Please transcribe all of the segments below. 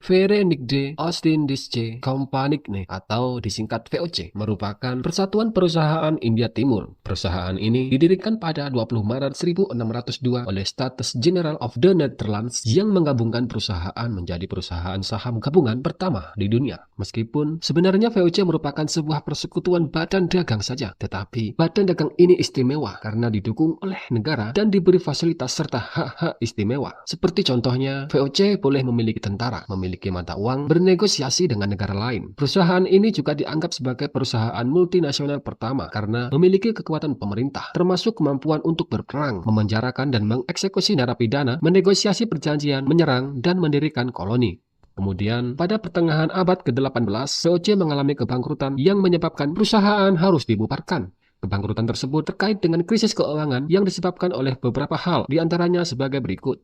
Verenigde Ostindische Compagnie atau disingkat VOC merupakan persatuan perusahaan India Timur. Perusahaan ini didirikan pada 20 Maret 1602 oleh States General of the Netherlands yang menggabungkan perusahaan menjadi perusahaan saham gabungan pertama di dunia. Meskipun sebenarnya VOC merupakan sebuah persekutuan badan dagang saja, tetapi badan dagang ini istimewa karena didukung oleh negara dan diberi fasilitas serta hak-hak istimewa. Seperti contohnya, VOC boleh memiliki tentara, memiliki mata uang, bernegosiasi dengan negara lain. Perusahaan ini juga dianggap sebagai perusahaan multinasional pertama karena memiliki kekuatan pemerintah, termasuk kemampuan untuk berperang, memenjarakan dan mengeksekusi narapidana, menegosiasi perjanjian, menyerang, dan mendirikan koloni. Kemudian, pada pertengahan abad ke-18, VOC mengalami kebangkrutan yang menyebabkan perusahaan harus dibubarkan. Kebangkrutan tersebut terkait dengan krisis keuangan yang disebabkan oleh beberapa hal, diantaranya sebagai berikut.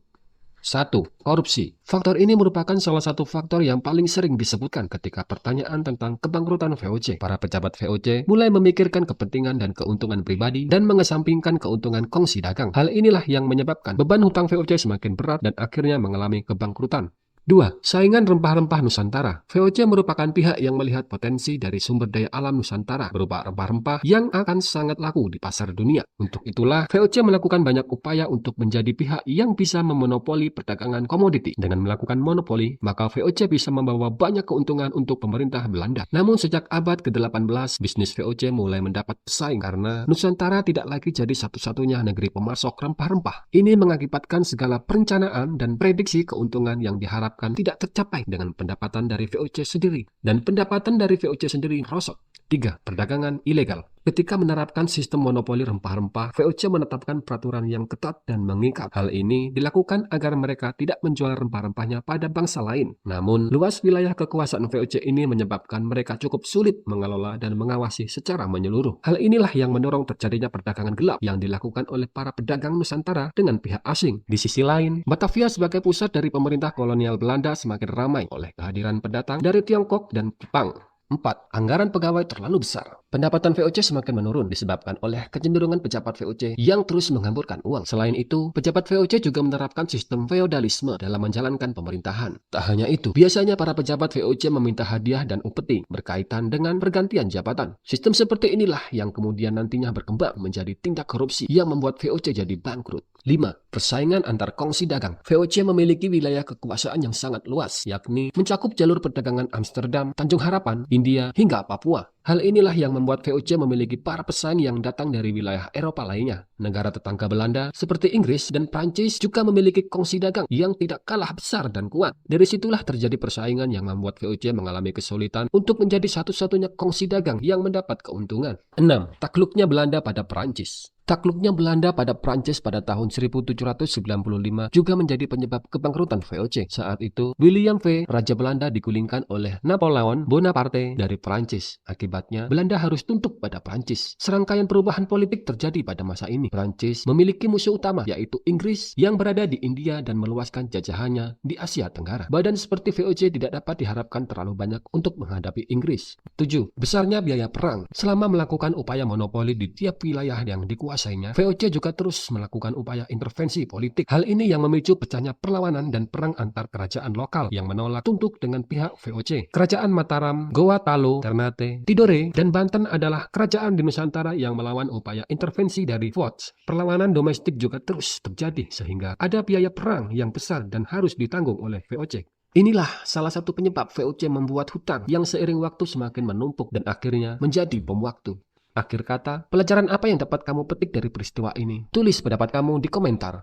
1. Korupsi. Faktor ini merupakan salah satu faktor yang paling sering disebutkan ketika pertanyaan tentang kebangkrutan VOC. Para pejabat VOC mulai memikirkan kepentingan dan keuntungan pribadi dan mengesampingkan keuntungan kongsi dagang. Hal inilah yang menyebabkan beban hutang VOC semakin berat dan akhirnya mengalami kebangkrutan. 2. Saingan rempah-rempah Nusantara. VOC merupakan pihak yang melihat potensi dari sumber daya alam Nusantara berupa rempah-rempah yang akan sangat laku di pasar dunia. Untuk itulah, VOC melakukan banyak upaya untuk menjadi pihak yang bisa memonopoli perdagangan komoditi. Dengan melakukan monopoli, maka VOC bisa membawa banyak keuntungan untuk pemerintah Belanda. Namun sejak abad ke-18, bisnis VOC mulai mendapat pesaing karena Nusantara tidak lagi jadi satu-satunya negeri pemasok rempah-rempah. Ini mengakibatkan segala perencanaan dan prediksi keuntungan yang diharapkan tidak tercapai dengan pendapatan dari VOC sendiri, dan pendapatan dari VOC sendiri merosot. 3. Perdagangan ilegal. Ketika menerapkan sistem monopoli rempah-rempah, VOC menetapkan peraturan yang ketat dan mengikat. Hal ini dilakukan agar mereka tidak menjual rempah-rempahnya pada bangsa lain. Namun, luas wilayah kekuasaan VOC ini menyebabkan mereka cukup sulit mengelola dan mengawasi secara menyeluruh. Hal inilah yang mendorong terjadinya perdagangan gelap yang dilakukan oleh para pedagang Nusantara dengan pihak asing. Di sisi lain, Batavia sebagai pusat dari pemerintah kolonial Belanda semakin ramai oleh kehadiran pendatang dari Tiongkok dan Jepang. 4. Anggaran pegawai terlalu besar. Pendapatan VOC semakin menurun disebabkan oleh kecenderungan pejabat VOC yang terus menghamburkan uang. Selain itu, pejabat VOC juga menerapkan sistem feodalisme dalam menjalankan pemerintahan. Tak hanya itu, biasanya para pejabat VOC meminta hadiah dan upeti berkaitan dengan pergantian jabatan. Sistem seperti inilah yang kemudian nantinya berkembang menjadi tindak korupsi yang membuat VOC jadi bangkrut. 5. Persaingan antar kongsi dagang. VOC memiliki wilayah kekuasaan yang sangat luas, yakni mencakup jalur perdagangan Amsterdam, Tanjung Harapan, India, hingga Papua. Hal inilah yang membuat VOC memiliki para pesaing yang datang dari wilayah Eropa lainnya. Negara tetangga Belanda seperti Inggris dan Prancis juga memiliki kongsi dagang yang tidak kalah besar dan kuat. Dari situlah terjadi persaingan yang membuat VOC mengalami kesulitan untuk menjadi satu-satunya kongsi dagang yang mendapat keuntungan. 6. Takluknya Belanda pada Prancis. Takluknya Belanda pada Prancis pada tahun 1795 juga menjadi penyebab kebangkrutan VOC. Saat itu, William V, Raja Belanda digulingkan oleh Napoleon Bonaparte dari Prancis. Akibatnya, Belanda harus tunduk pada Prancis. Serangkaian perubahan politik terjadi pada masa ini. Prancis memiliki musuh utama, yaitu Inggris, yang berada di India dan meluaskan jajahannya di Asia Tenggara. Badan seperti VOC tidak dapat diharapkan terlalu banyak untuk menghadapi Inggris. 7. Besarnya biaya perang. Selama melakukan upaya monopoli di tiap wilayah yang dikuasainya, VOC juga terus melakukan upaya intervensi politik. Hal ini yang memicu pecahnya perlawanan dan perang antar kerajaan lokal yang menolak tunduk dengan pihak VOC. Kerajaan Mataram, Goa Talo, Ternate, Tidore, dan Banten adalah kerajaan di Nusantara yang melawan upaya intervensi dari VOC. Perlawanan domestik juga terus terjadi sehingga ada biaya perang yang besar dan harus ditanggung oleh VOC. Inilah salah satu penyebab VOC membuat hutang yang seiring waktu semakin menumpuk dan akhirnya menjadi bom waktu. Akhir kata, pelajaran apa yang dapat kamu petik dari peristiwa ini? Tulis pendapat kamu di komentar.